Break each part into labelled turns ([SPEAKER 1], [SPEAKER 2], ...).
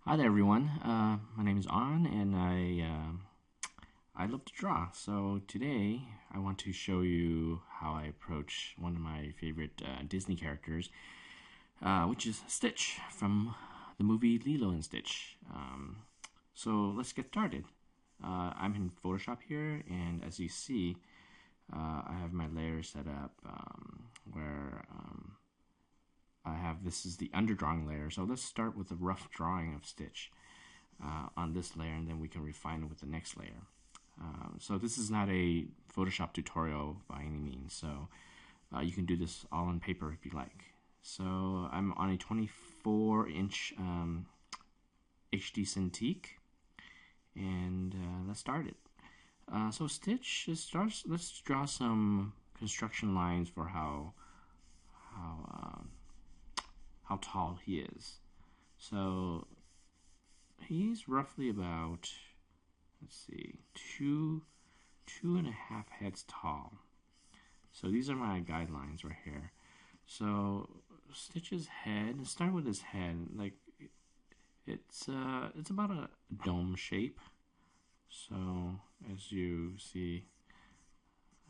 [SPEAKER 1] Hi there, everyone. My name is An, and I love to draw. So today I want to show you how I approach one of my favorite Disney characters, which is Stitch from the movie Lilo and Stitch. So let's get started. I'm in Photoshop here, and as you see, I have my layers set up where I have this is the underdrawing layer. So let's start with a rough drawing of Stitch on this layer, and then we can refine it with the next layer. So this is not a Photoshop tutorial by any means, so you can do this all on paper if you like. So I'm on a 24-inch HD Cintiq, and let's start it. So Stitch starts. Let's draw some construction lines for how tall he is. So he's roughly about, let's see, two and a half heads tall. So these are my guidelines right here. So Stitch's head, let's start with his head. Like it's about a dome shape. So as you see,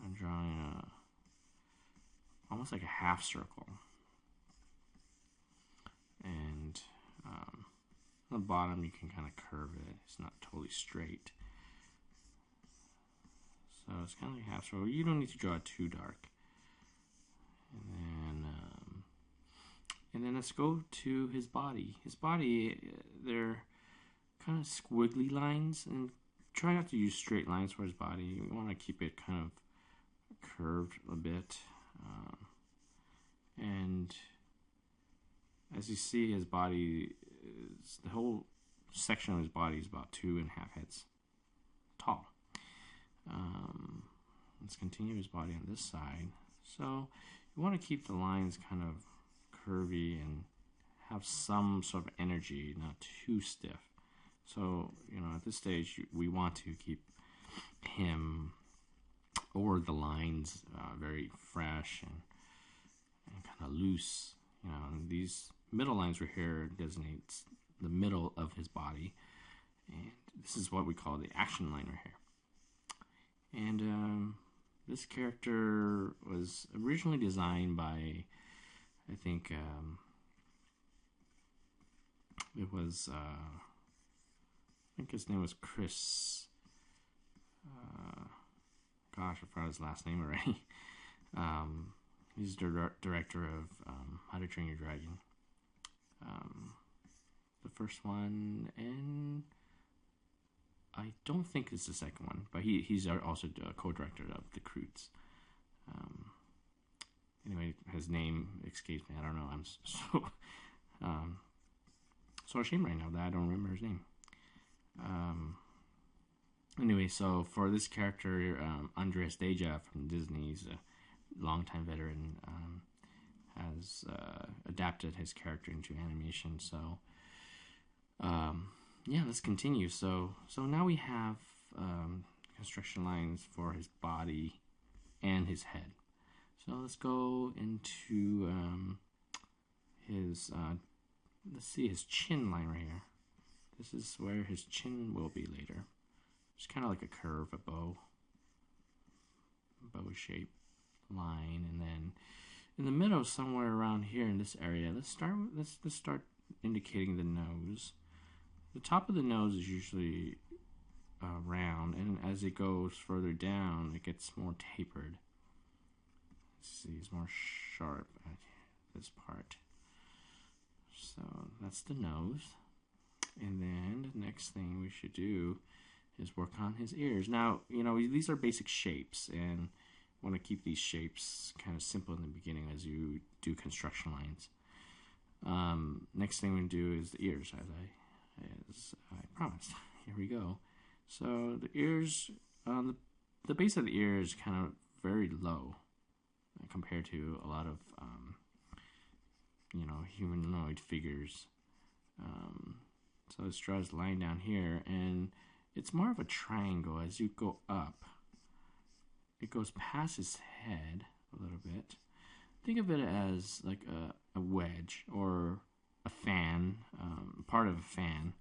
[SPEAKER 1] I'm drawing almost like a half circle. And on the bottom you can kind of curve it. It's not totally straight. So it's kind of like half circle. You don't need to draw it too dark. And then let's go to his body. His body, they're kind of squiggly lines, and try not to use straight lines for his body. You want to keep it kind of curved a bit. And as you see, his body, the whole section of his body is about 2.5 heads tall. Let's continue his body on this side. So you want to keep the lines kind of curvy and have some sort of energy, not too stiff. So, at this stage, we want to keep him or the lines very fresh and kind of loose. And these middle lines right here designates the middle of his body, and this is what we call the action line right here. And this character was originally designed by, I think it was I think his name was Chris. Gosh, I forgot his last name already. He's the director of How to Train Your Dragon. The first one, and I don't think it's the second one, but he's also a co-director of The Croods. Anyway, his name escapes me. I don't know. I'm so ashamed right now that I don't remember his name. Anyway, so for this character, Andres Deja from Disney, he's a longtime veteran, has adapted his character into animation. So, yeah, let's continue. So now we have construction lines for his body and his head. So let's go into his, let's see, his chin line right here. This is where his chin will be later. It's kind of like a curve, a bow shape line, and then in the middle, somewhere around here in this area, let's start indicating the nose. The top of the nose is usually round, and as it goes further down, it gets more tapered. Let's see, it's more sharp at this part. So that's the nose. And then the next thing we should do is work on his ears. Now, these are basic shapes, and want to keep these shapes kind of simple in the beginning as you do construction lines. Next thing we do is the ears, as I promised. Here we go. So the ears, the base of the ear is kind of very low compared to a lot of humanoid figures. So let's draw this line down here, and it's more of a triangle. As you go up, it goes past his head a little bit. Think of it as like a wedge or a fan, part of a fan,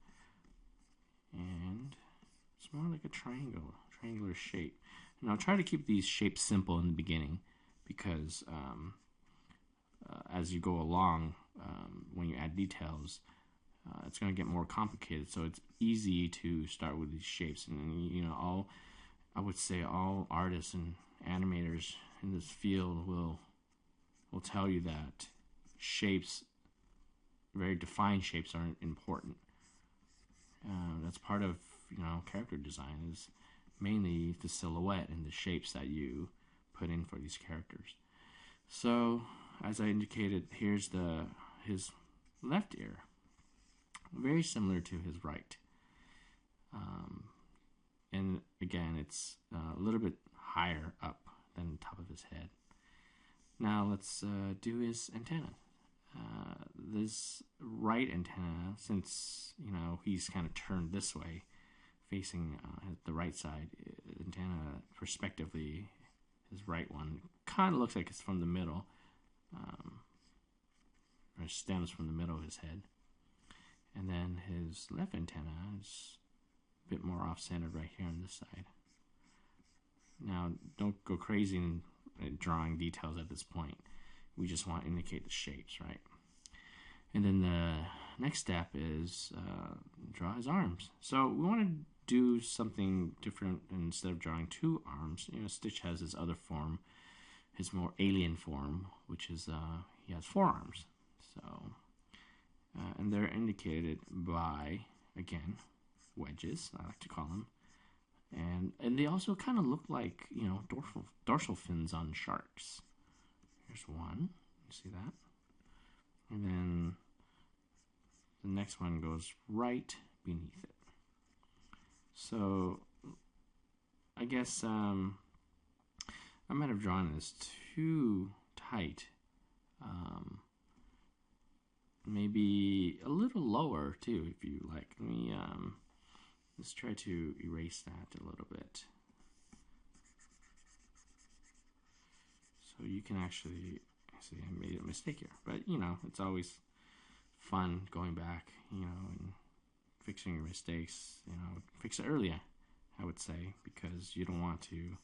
[SPEAKER 1] more like a triangular shape. And I'll try to keep these shapes simple in the beginning because as you go along, when you add details, it's going to get more complicated. So it's easy to start with these shapes. And I would say all artists and animators in this field will tell you that shapes, very defined shapes, are important. That's part of character design, is mainly the silhouette and the shapes that you put in for these characters. So as I indicated, here's his left ear, very similar to his right, and again it's a little bit higher up than the top of his head. Now let's do his antenna. This right antenna, since he's kind of turned this way, facing the right side, antenna perspectively, his right one kind of looks like it's from the middle, or stems from the middle of his head. And then his left antenna is a bit more off-centered right here on this side. Now, don't go crazy in drawing details at this point. We just want to indicate the shapes, right? And then the next step is draw his arms. So we want to do something different. Instead of drawing two arms, Stitch has his other form, his more alien form, which is he has four arms. So and they're indicated by, again, wedges, I like to call them. And they also kind of look like, dorsal fins on sharks. Here's one. You see that? And then the next one goes right beneath it. So I guess I might have drawn this too tight. Maybe a little lower too, if you like. Let me let's try to erase that a little bit. So you can actually see I made a mistake here, but it's always fun going back, and fixing your mistakes. Fix it earlier, I would say, because you don't want to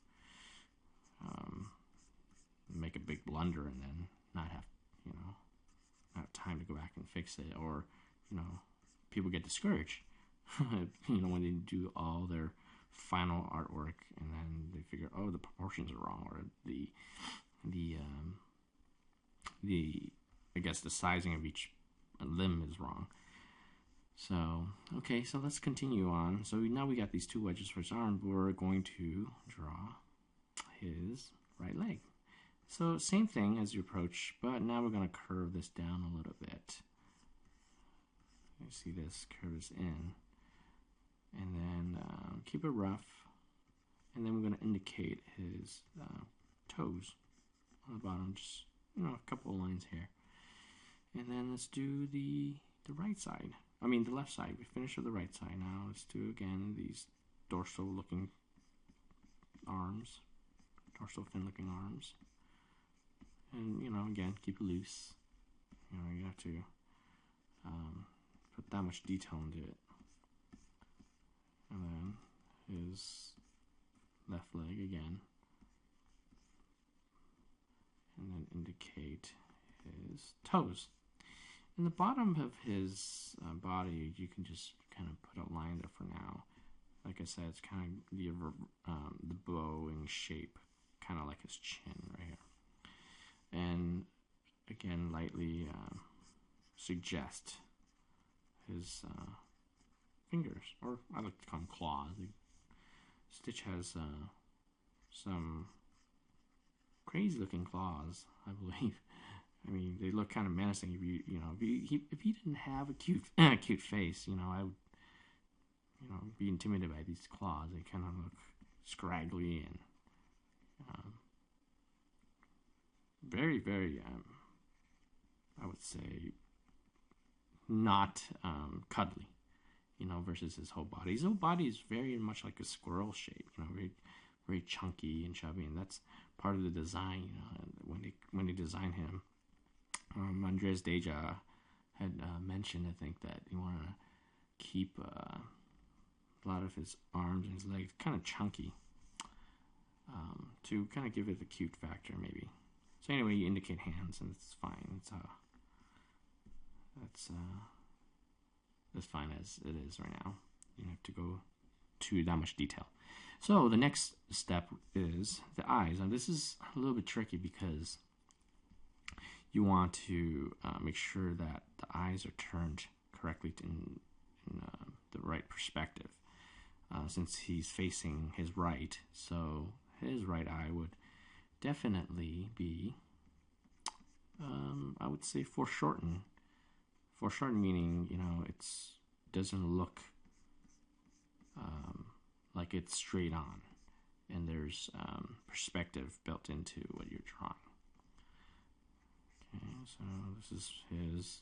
[SPEAKER 1] make a big blunder and then not have time to go back and fix it, or people get discouraged when they do all their final artwork and then they figure, oh, the proportions are wrong, or the I guess the sizing of each limb is wrong. So okay, so let's continue on. So now we got these two wedges for his arm. We're going to draw his right leg. So same thing as you approach, but now we're going to curve this down a little bit. You see this curves in, and then keep it rough, and then we're going to indicate his toes on the bottom, just a couple of lines here. And then let's do the right side. I mean the left side. We finished with the right side. Now let's do again these dorsal looking arms, dorsal fin looking arms. And again, keep it loose. You have to put that much detail into it. And then his left leg again, and then indicate his toes. In the bottom of his body, you can just kind of put a line there for now. Like I said, it's kind of the bowing shape, kind of like his chin right here. And again, lightly suggest his fingers, or I like to call them claws. Stitch has some crazy looking claws, I believe. I mean, they look kind of menacing. If he didn't have a cute face, I would be intimidated by these claws. They kind of look scraggly and very, very, I would say, not cuddly, versus his whole body. His whole body is very much like a squirrel shape, very, very chunky and chubby, and that's part of the design. When they designed him, Andres Deja had mentioned, I think, that he wanted to keep a lot of his arms and his legs, kind of chunky, to kind of give it the cute factor, maybe. So anyway, you indicate hands, and it's fine. That's as fine as it is right now. You don't have to go to that much detail. So the next step is the eyes. Now this is a little bit tricky because you want to make sure that the eyes are turned correctly in the right perspective. Since he's facing his right, so his right eye would definitely be, I would say, foreshortened. Foreshortened meaning, it doesn't look like it's straight on, and there's perspective built into what you're drawing. Okay, so this is his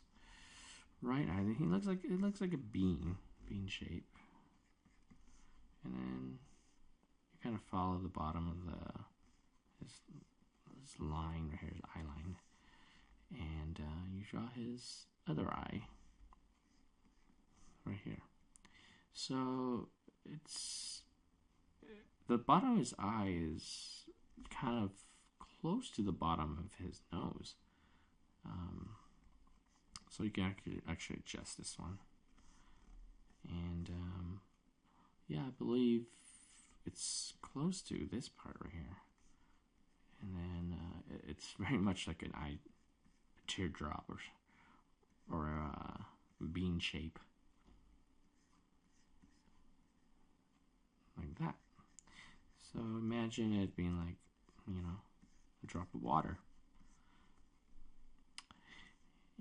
[SPEAKER 1] right eye. It looks like a bean shape, and then you kind of follow the bottom of his line right here, his eye line, and you draw his other eye right here. So the bottom of his eye is kind of close to the bottom of his nose. So you can actually adjust this one. And yeah, I believe it's close to this part right here. And then it's very much like a teardrop or a bean shape. Like that. So imagine it being like, a drop of water.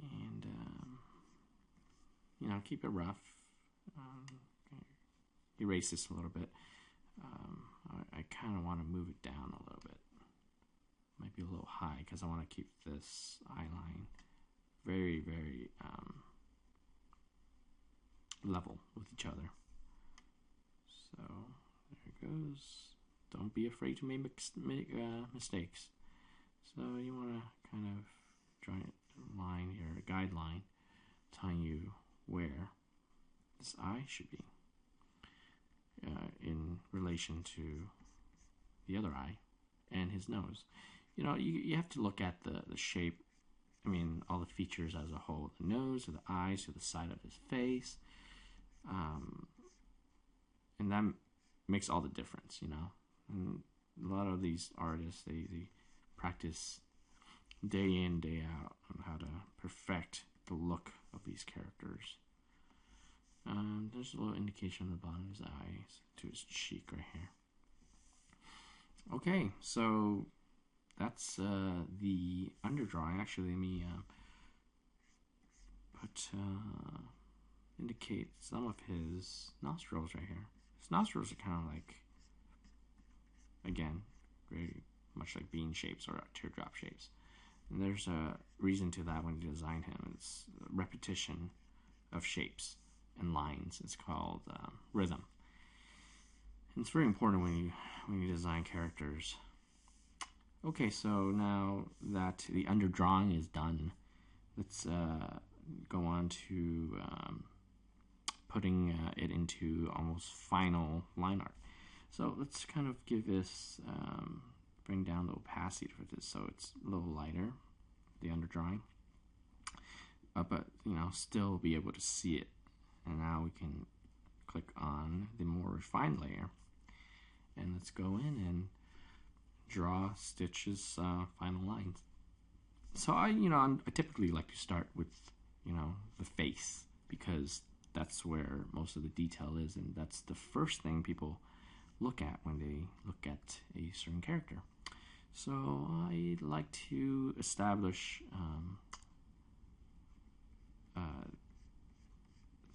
[SPEAKER 1] And, keep it rough. Erase this a little bit. I kind of want to move it down a little bit. Might be a little high because I want to keep this eye line very, very level with each other. So there it goes. Don't be afraid to make mistakes. So you want to kind of draw a line here, a guideline, telling you where this eye should be in relation to the other eye and his nose. You have to look at the shape, all the features as a whole. The nose, or the eyes, or the side of his face. And that makes all the difference, And a lot of these artists, they practice day in, day out on how to perfect the look of these characters. There's a little indication on the bottom of his eyes to his cheek right here. Okay, so that's the underdrawing. Actually, let me indicate some of his nostrils right here. His nostrils are kind of like, again, very much like bean shapes or teardrop shapes. And there's a reason to that when you design him. It's repetition of shapes and lines. It's called rhythm. And it's very important when you design characters. Okay, so now that the underdrawing is done, let's go on to putting it into almost final line art. So let's kind of give this, bring down the opacity for this so it's a little lighter, the underdrawing, but still be able to see it. And now we can click on the more refined layer, and let's go in and draw Stitch's final lines. So I typically like to start with the face, because that's where most of the detail is, and that's the first thing people look at when they look at a certain character. So I like to establish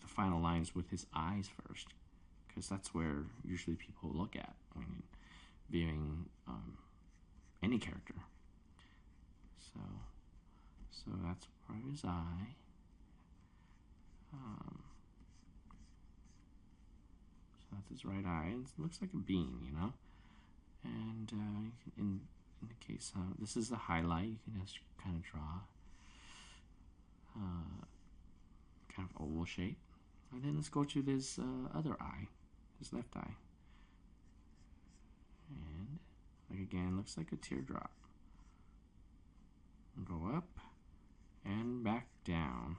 [SPEAKER 1] the final lines with his eyes first, because that's where usually people look at when viewing any character. So that's part of his eye. So that's his right eye. It looks like a bean, And you can indicate some. This is the highlight. You can just kind of draw kind of oval shape. And then let's go to this other eye, his left eye. And like again, looks like a teardrop. Go up and back down.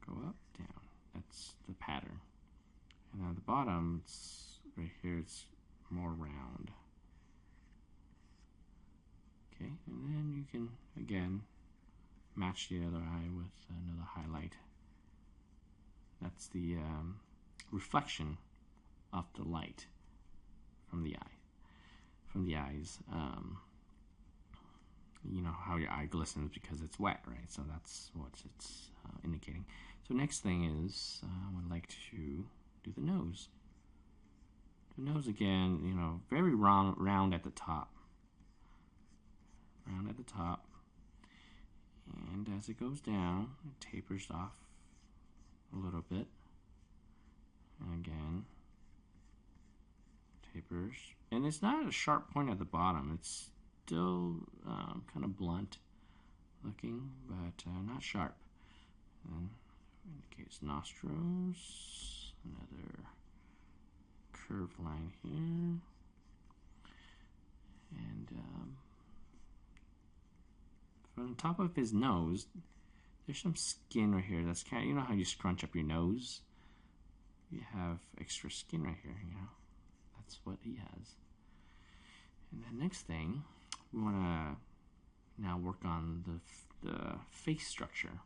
[SPEAKER 1] Go up, down. That's the pattern. And at the bottom, it's right here, it's more round. Okay, and then you can again match the other eye with another highlight. That's the reflection of the light from the eye, from the eyes. You know how your eye glistens because it's wet, right? So that's what it's indicating. So next thing is I would like to do the nose. The nose again, you know, very round at the top. Round at the top. And as it goes down, it tapers off a little bit. And again, tapers. And it's not a sharp point at the bottom. It's still kind of blunt looking, but not sharp. And indicates nostrils. Another curved line here. And from the top of his nose, there's some skin right here. That's kind of, you know how you scrunch up your nose? You have extra skin right here, you know? That's what he has. And the next thing, we want to now work on the face structure.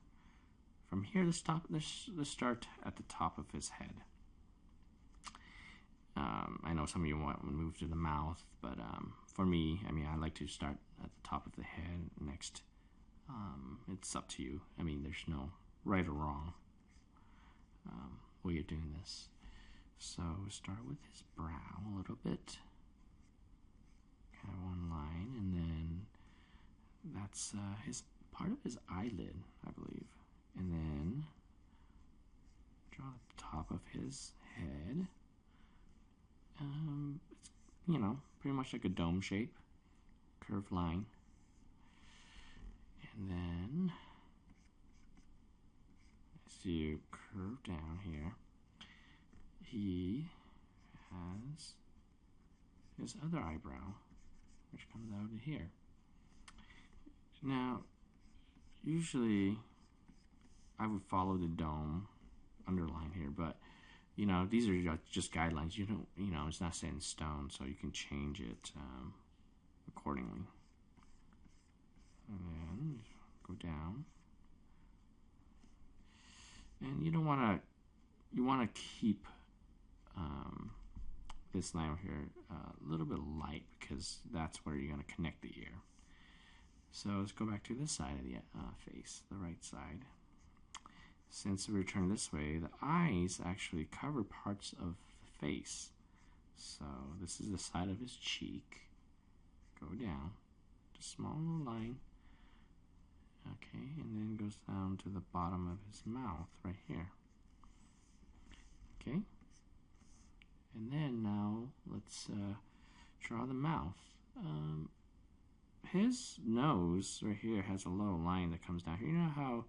[SPEAKER 1] From here, let's start at the top of his head. I know some of you want to move to the mouth, but for me, I mean, I like to start at the top of the head. Next, it's up to you. I mean, there's no right or wrong way you're doing this. So start with his brow a little bit, kind of one line, and then that's his part of his eyelid, I believe, and then draw the top of his head. It's, you know, pretty much like a dome shape, curved line. And then, as you curve down here, he has his other eyebrow, which comes out of here. Now, usually, I would follow the dome underline here, but you know, these are just guidelines. You don't, you know, it's not set in stone, so you can change it accordingly. And then go down, and you don't want to. You want to keep this line over here a little bit light because that's where you're going to connect the ear. So let's go back to this side of the face, the right side. Since we turn this way, the eyes actually cover parts of the face. So this is the side of his cheek. Go down, just small little line. Okay, and then goes down to the bottom of his mouth right here. Okay, and then now let's draw the mouth. His nose right here has a little line that comes down here. You know how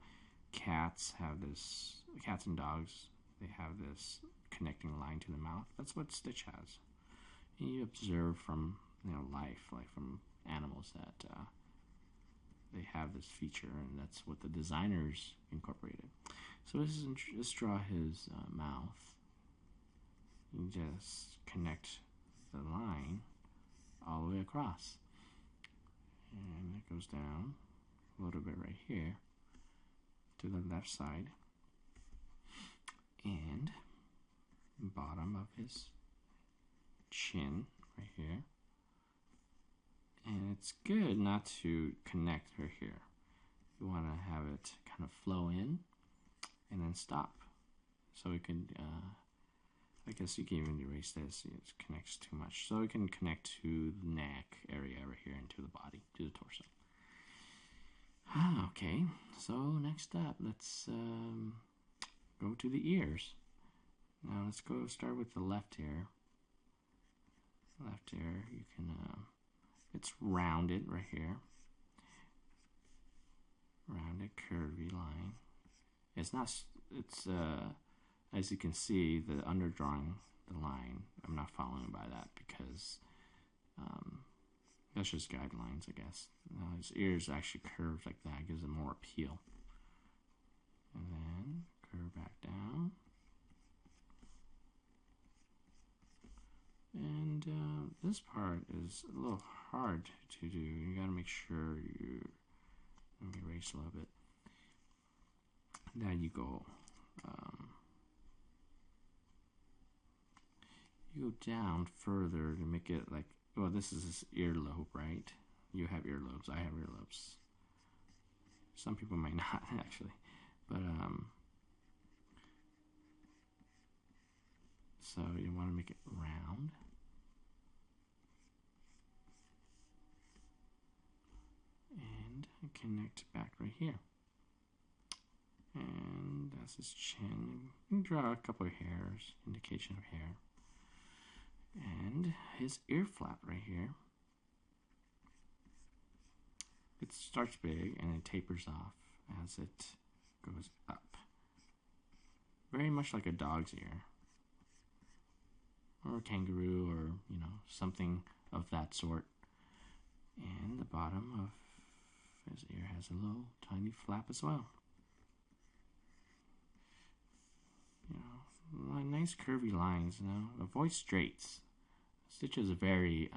[SPEAKER 1] cats have this, cats and dogs, they have this connecting line to the mouth? That's what Stitch has. And you observe from, you know, life, like from animals, that they have this feature, and that's what the designers incorporated. So let's draw his mouth. You just connect the line all the way across, and it goes down a little bit right here to the left side, and bottom of his chin right here. And it's good not to connect her here. You want to have it kind of flow in and then stop. So it can, I guess you can even erase this. It connects too much. So it can connect to the neck area right here and to the body, to the torso. Okay, so next up, let's go to the ears. Now let's go start with the left ear. Left ear, you can, it's rounded right here. Rounded, curvy line. It's not, it's as you can see, the underdrawing, the line, I'm not following by that because that's just guidelines, I guess. His ears actually curved like that, gives it more appeal. And then curve back down. And this part is a little hard to do. You gotta make sure you, let me erase a little bit. There you go. You go down further to make it like, well, this is his earlobe, right? You have earlobes, I have earlobes. Some people might not, actually. But, so you want to make it round. And connect back right here. And that's his chin. You can draw a couple of hairs, indication of hair. And his ear flap right here. It starts big and it tapers off as it goes up. Very much like a dog's ear. Or a kangaroo, or, you know, something of that sort. And the bottom of his ear has a little tiny flap as well. You know, nice curvy lines, you know. Avoid straights. Stitch is a very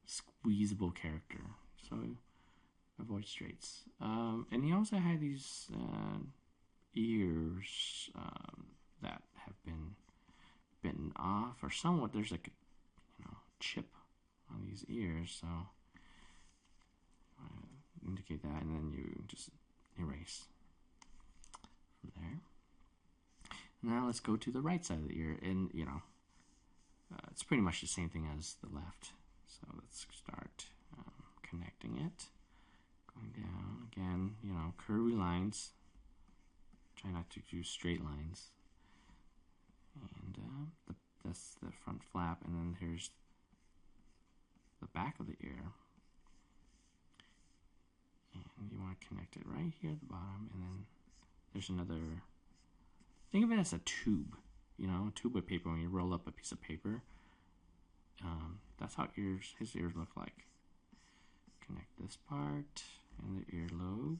[SPEAKER 1] squeezable character, so avoid straights. And he also had these ears that have been bitten off, or somewhat. There's like a, you know, chip on these ears, so indicate that, and then you just erase from there. Now let's go to the right side of the ear, and you know, it's pretty much the same thing as the left. So let's start connecting it, going down again. You know, curvy lines. Try not to do straight lines. And that's the front flap, and then here's the back of the ear. And you want to connect it right here at the bottom, and then there's another. Think of it as a tube, you know, a tube of paper. When you roll up a piece of paper, that's how his ears look like. Connect this part and the earlobe,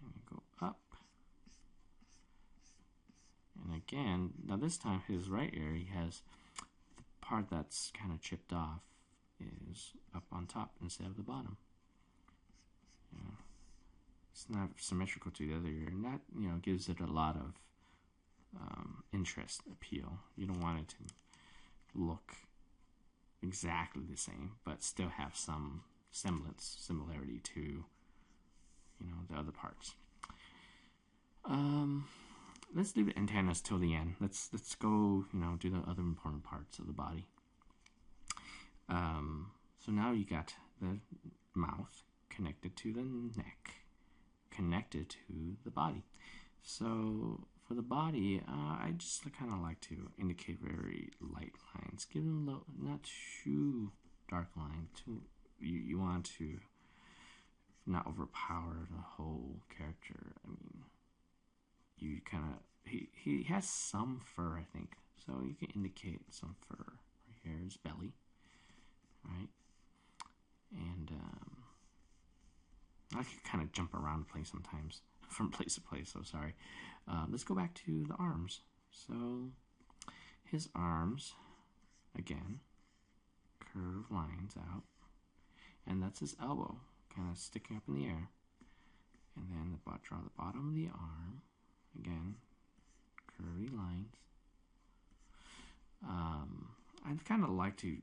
[SPEAKER 1] and you go up. And again, now this time his right ear, he has the part that's kind of chipped off is up on top instead of the bottom. Yeah. It's not symmetrical to the other ear, and that, you know, gives it a lot of interest, appeal. You don't want it to look exactly the same, but still have some similarity to, you know, the other parts. Let's leave the antennas till the end. Let's go, you know, do the other important parts of the body. So now you got the mouth connected to the neck, connected to the body. So for the body, I just kind of like to indicate very light lines. Give them not too dark line. You want to not overpower the whole character. I mean, you kind of, he has some fur, I think, so you can indicate some fur right here, his belly, right? And I can kind of jump around the place sometimes from place to place, so sorry. Let's go back to the arms. So his arms, again, curved lines out, and that's his elbow kind of sticking up in the air. And then draw the bottom of the arm. Again, curvy lines. I'd kind of like to,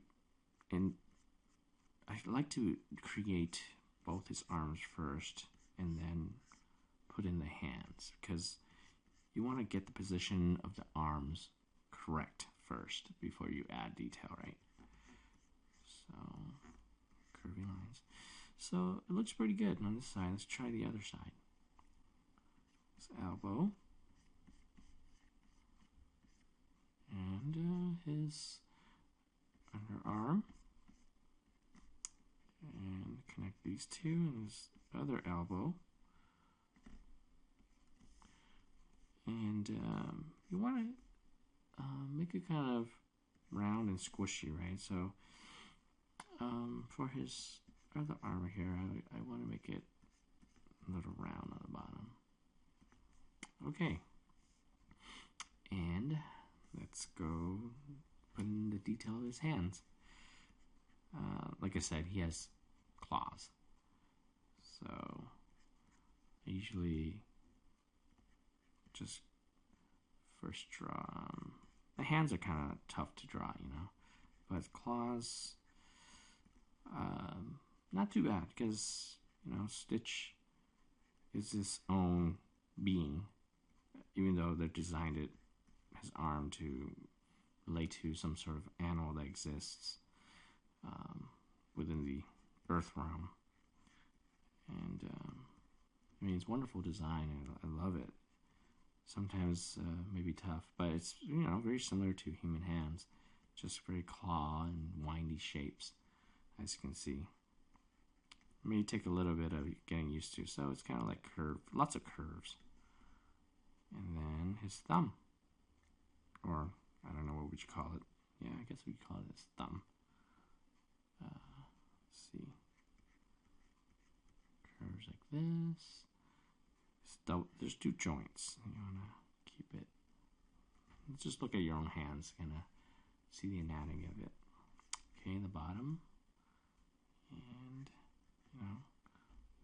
[SPEAKER 1] I'd like to create both his arms first, and then put in the hands, because you want to get the position of the arms correct first before you add detail, right? So, curvy lines. So it looks pretty good on this side. Let's try the other side. His elbow. And his underarm. And connect these two, and his other elbow. And And you want to make it kind of round and squishy, right? So for his other arm here, I want to make it a little round on the bottom. Okay, and let's go put in the detail of his hands. Like I said, he has claws, so I usually just first draw. The hands are kind of tough to draw, you know, but claws, not too bad, because, you know, Stitch is his own being, even though they've designed his arm to relate to some sort of animal that exists within the Earth realm. And I mean, it's wonderful design, and I love it. Sometimes maybe tough, but it's, you know, very similar to human hands, just very claw and windy shapes, as you can see. It may take a little bit of getting used to, so it's kind of like curve, lots of curves. And then his thumb, or I don't know what would you call it. Yeah, I guess we call it his thumb. Let's see, curves like this. There's two joints. You want to keep it. Just look at your own hands, kind of see the anatomy of it. Okay, the bottom, and you know,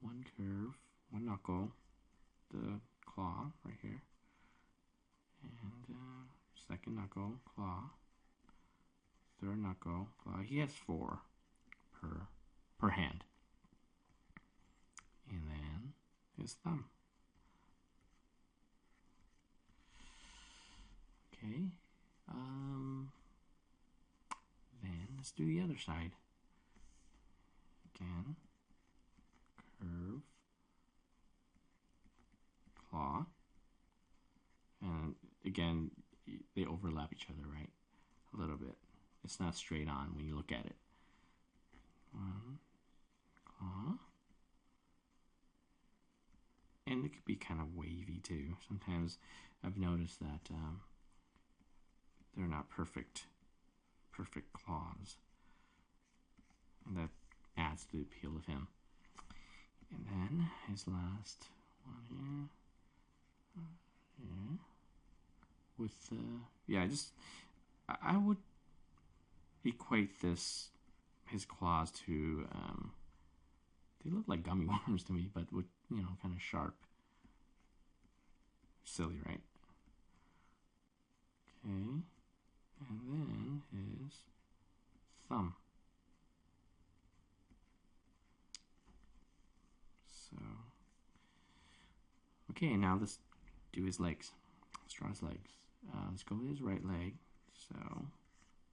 [SPEAKER 1] one curve, one knuckle, the claw right here, and second knuckle, claw, third knuckle, claw. He has 4 per hand, and then his thumb. Okay, then let's do the other side. Again, curve, claw, and again, they overlap each other, right? A little bit. It's not straight on when you look at it. One, claw, and it could be kind of wavy too. Sometimes I've noticed that they're not perfect claws, and that adds to the appeal of him. And then his last one here, with yeah, I would equate his claws to they look like gummy worms to me, but with, you know, kind of sharp. Silly, right? Okay. And then his thumb. So, okay, now let's do his legs. Let's draw his legs. Let's go with his right leg. So,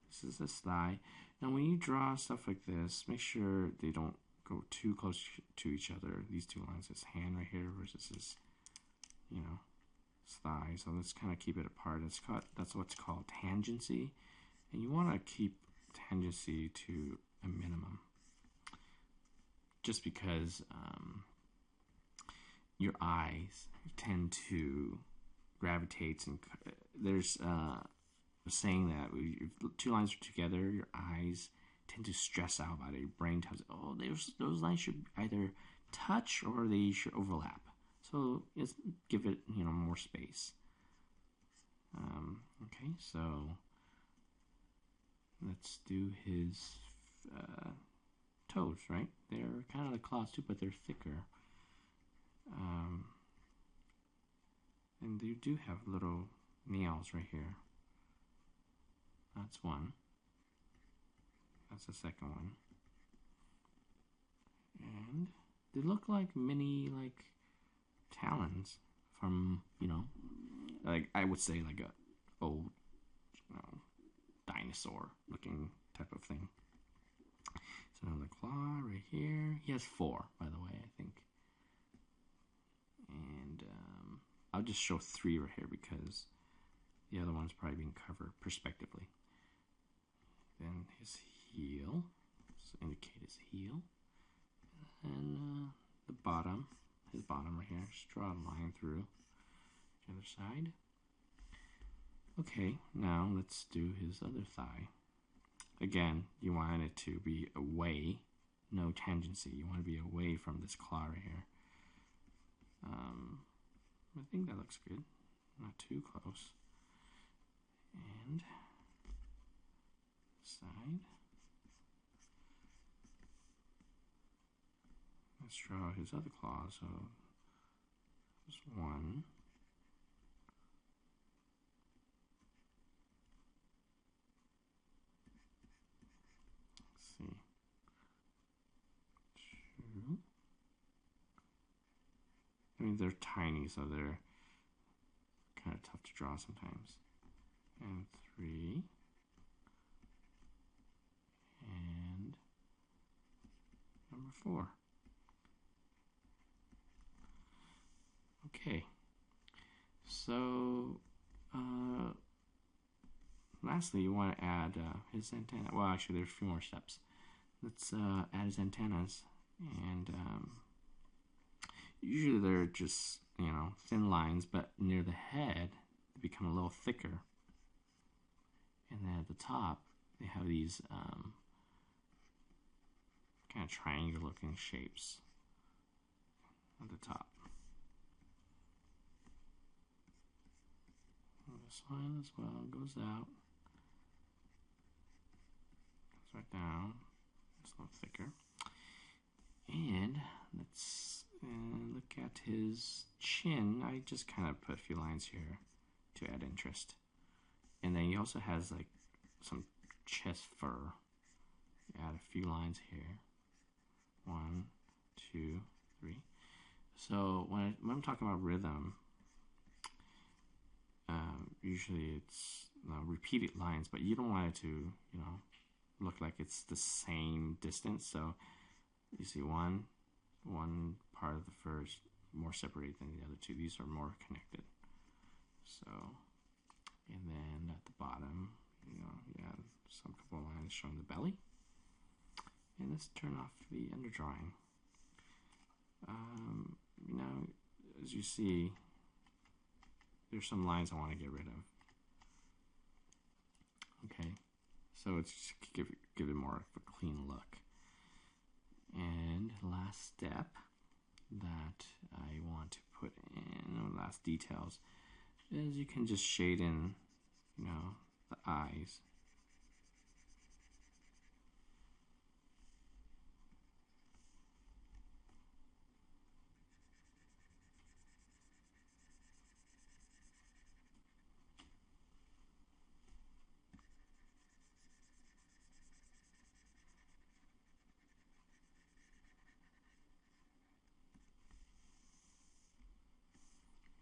[SPEAKER 1] this is his thigh. Now, when you draw stuff like this, make sure they don't go too close to each other. These two lines, his hand right here versus his, you know, his thigh. So let's kind of keep it apart. That's what's called tangency. And you want to keep tangency to a minimum, just because your eyes tend to gravitate, and there's a saying that if 2 lines are together, your eyes tend to stress out about it. Your brain tells you, oh, those lines should either touch or they should overlap. So let's give it, you know, more space. Okay, so let's do his toes, right? They're kind of like claws too, but they're thicker. And they do have little nails right here. That's one. That's the second one. And they look like mini, like, talons from, you know, like, I would say like a old, you know, dinosaur looking type of thing. So another claw right here. He has 4, by the way, I think. And I'll just show 3 right here because the other one's probably being covered prospectively. Then his heel. Let's indicate his heel. And his bottom right here. Just draw a line through the other side. Okay, now let's do his other thigh. Again, you want it to be away, no tangency. You want to be away from this claw right here. I think that looks good. Not too close. And side. Let's draw his other claw. So there's one. Let's see. Two. I mean, they're tiny, so they're kind of tough to draw sometimes. And three. And number four. Okay. So, lastly, you want to add his antenna. Well, actually, there's a few more steps. Let's add his antennas. And usually they're just, thin lines, but near the head, they become a little thicker. And then at the top, they have these kind of triangular looking shapes at the top. And this one as well goes out, goes right down. It's a little thicker. And let's look at his chin. I just kind of put a few lines here to add interest. And then he also has like some chest fur. Add a few lines here. 1, 2, 3. So when I'm talking about rhythm, usually it's repeated lines, but you don't want it to, look like it's the same distance. So you see one part of the fur is more separated than the other two. These are more connected. So, and then at the bottom, you add some couple of lines showing the belly. And let's turn off the underdrawing. Now, as you see, there's some lines I want to get rid of. Okay, so it's just give it more of a clean look. And last step that I want to put in, last details, is you can just shade in, the eyes.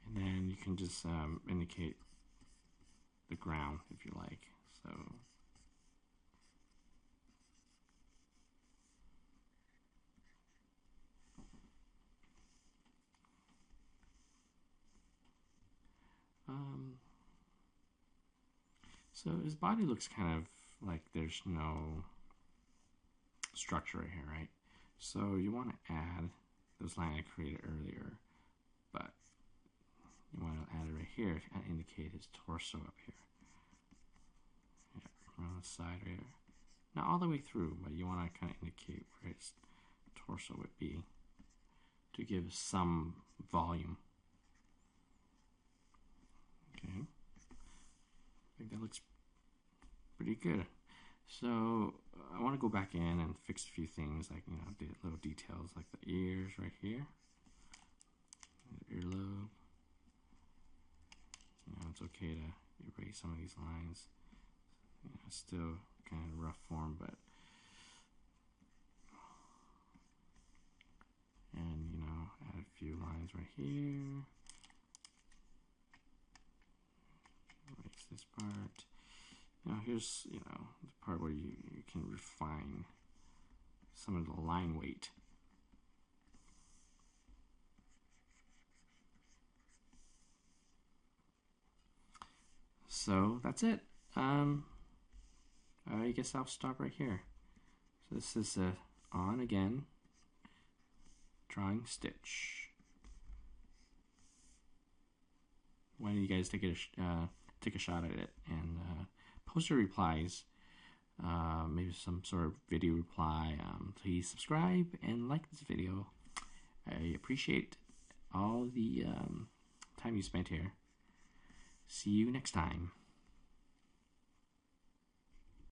[SPEAKER 1] And then you can just indicate the ground if you like. So his body looks kind of like there's no structure right here, right? So you want to add those lines I created earlier, but you want to add it right here and indicate his torso up here. Yeah, around the side right here. Not all the way through, but you want to kind of indicate where his torso would be to give some volume. Okay. I think that looks pretty good. So I want to go back in and fix a few things, like the little details, like the ears right here, the earlobe. It's okay to erase some of these lines. Still kind of rough form, but add a few lines right here. Erase this part. Now here's the part where you can refine some of the line weight. So that's it. I guess I'll stop right here. So this is on again, drawing stitch. Why don't you guys take take a shot at it and post your replies. Maybe some sort of video reply. Please subscribe and like this video. I appreciate all the time you spent here. See you next time.